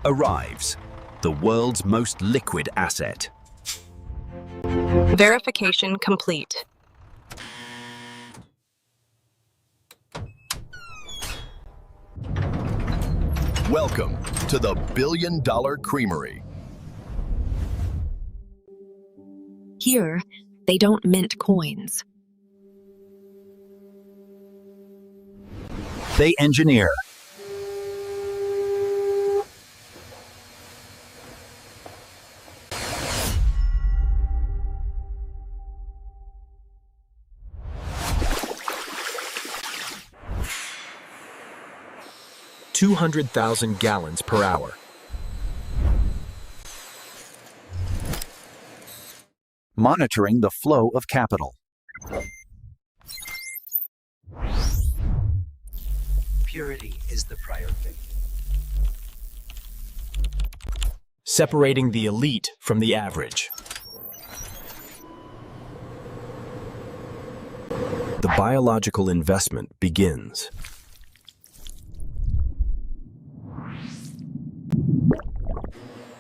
Arrives, the world's most liquid asset. Verification complete. Welcome to the $1 Billion Creamery. Here, they don't mint coins. They engineer. $200,000 gallons per hour. Monitoring the flow of capital. Purity is the priority. Separating the elite from the average. The biological investment begins.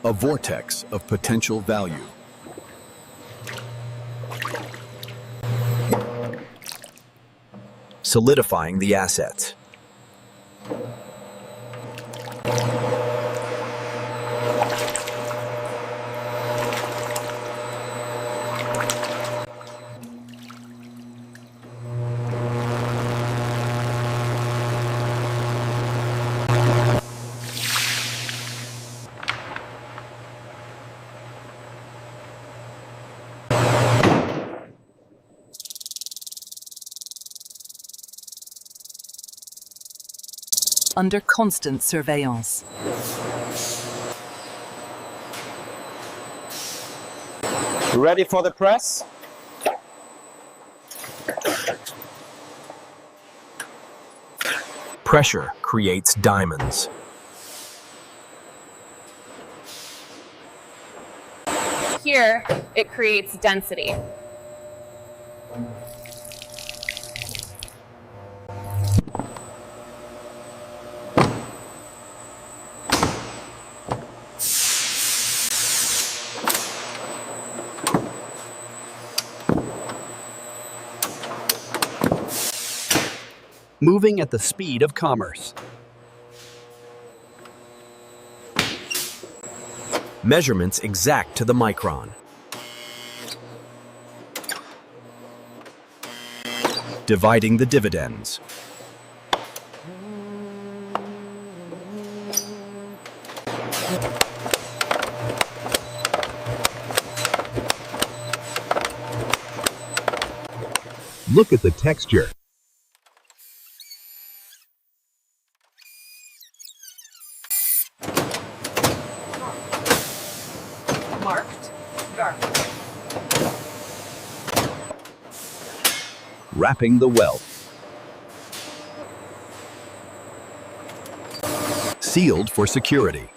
A vortex of potential value. Solidifying the assets. Under constant surveillance. Ready for the press? Pressure creates diamonds. Here, it creates density. Moving at the speed of commerce. Measurements exact to the micron. Dividing the dividends. Look at the texture. Marked. Dark. Wrapping the wealth. Sealed for security.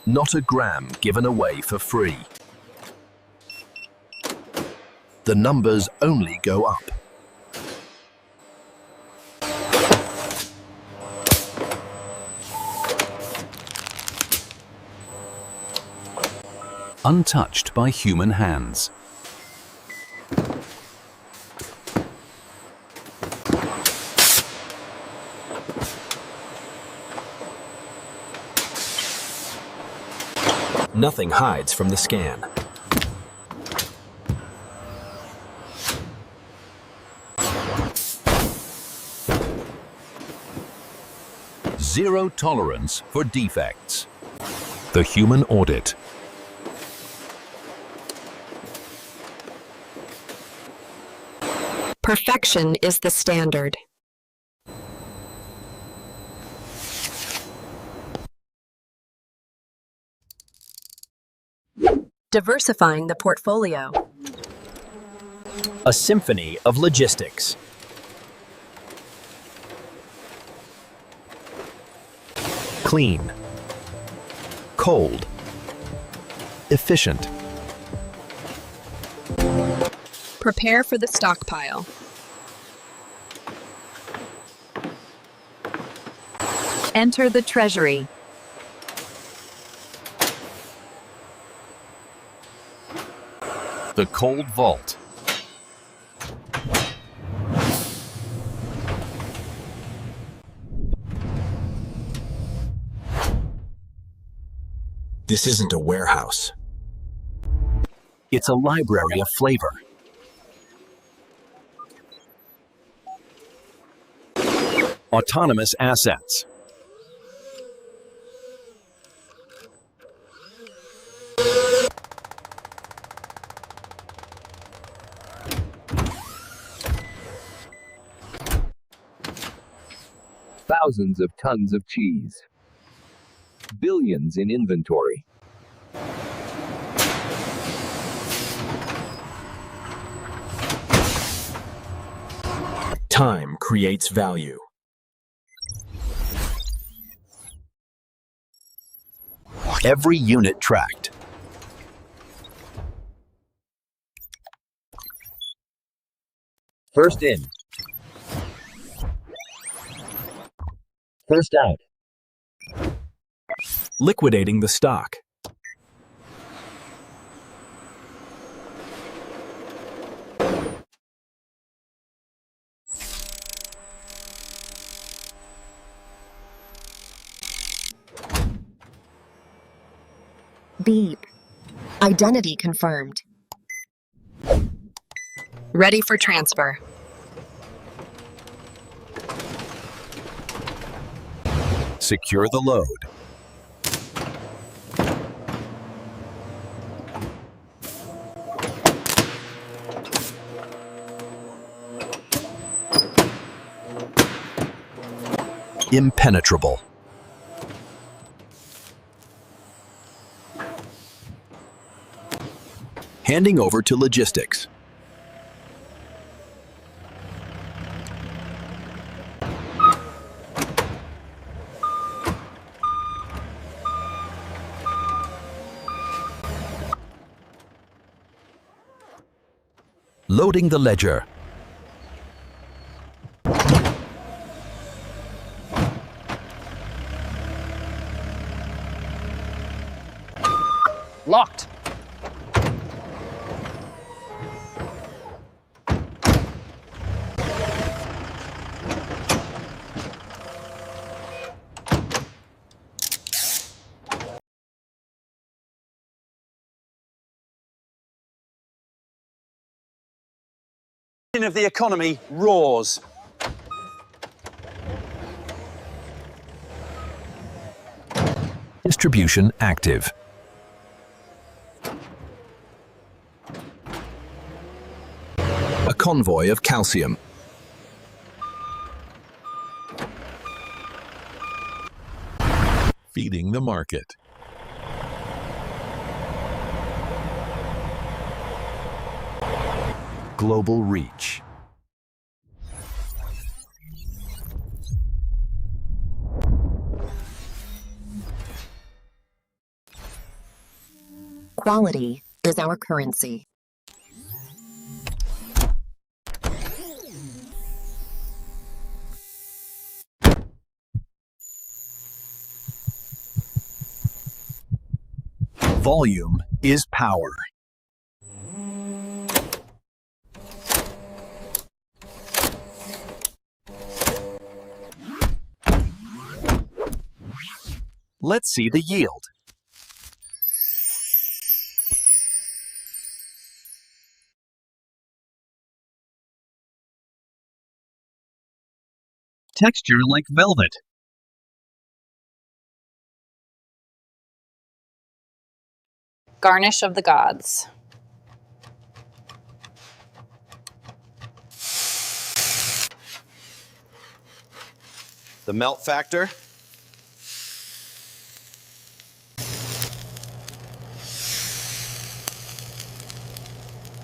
Not a gram given away for free. The numbers only go up. Untouched by human hands. Nothing hides from the scan. Zero tolerance for defects. The human audit. Perfection is the standard. Diversifying the portfolio. A symphony of logistics. Clean. Cold. Efficient. Prepare for the stockpile. Enter the treasury. The cold vault. This isn't a warehouse. It's a library of flavor. Autonomous assets. Thousands of tons of cheese. Billions in inventory. Time creates value. Every unit tracked. First in. First out. Liquidating the stock. Beep. Identity confirmed. Ready for transfer. Secure the load. Impenetrable. Handing over to logistics. Loading the ledger. Locked. Of the economy roars. Distribution active. A convoy of calcium. Feeding the market. Global reach. Quality is our currency. Volume is power. Let's see the yield. Texture like velvet. Garnish of the gods. The melt factor.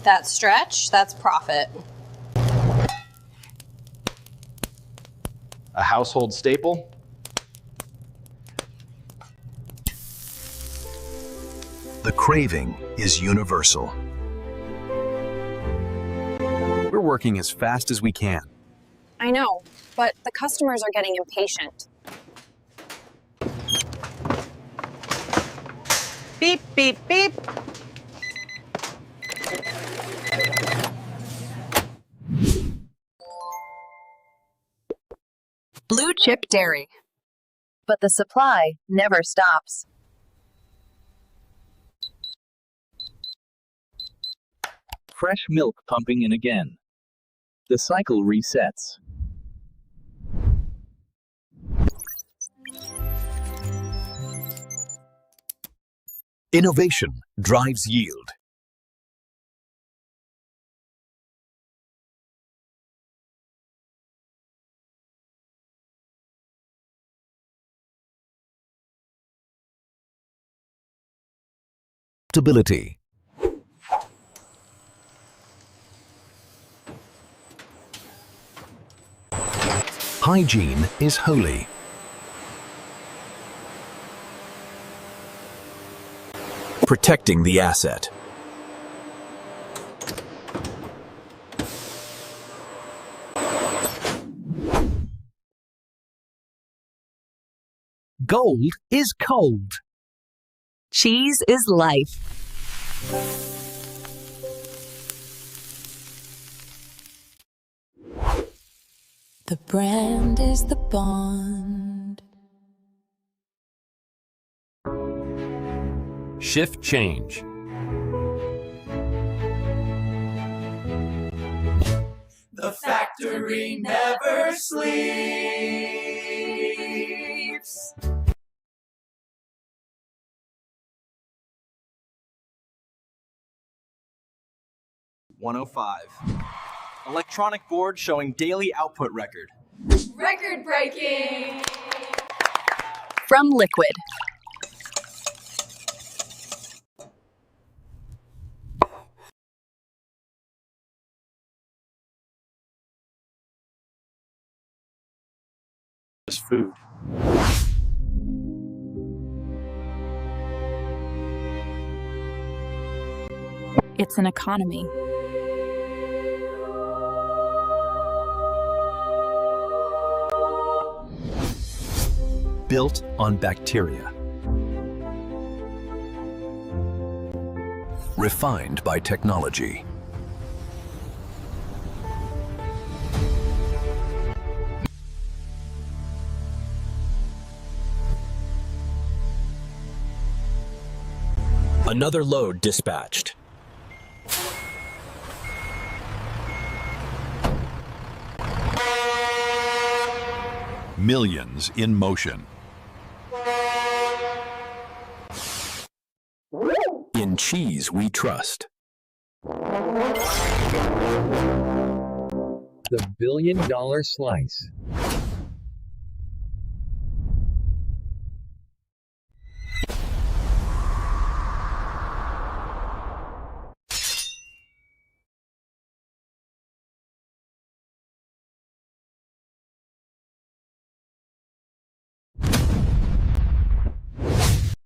That stretch, that's profit. A household staple. The craving is universal. We're working as fast as we can. I know, but the customers are getting impatient. Beep, beep, beep. Blue Chip Dairy. But the supply never stops. Fresh milk pumping in again. The cycle resets. Innovation drives yield. Stability. Hygiene is holy. Protecting the asset. Gold is cold. Cheese is life. The brand is the bond. Shift change. The factory never sleeps. (105). Electronic board showing daily output record. Record breaking. From Liquid. Food. It's an economy. Built on bacteria. Refined by technology. Another load dispatched. Millions in motion. In cheese we trust. The $1 billion slice.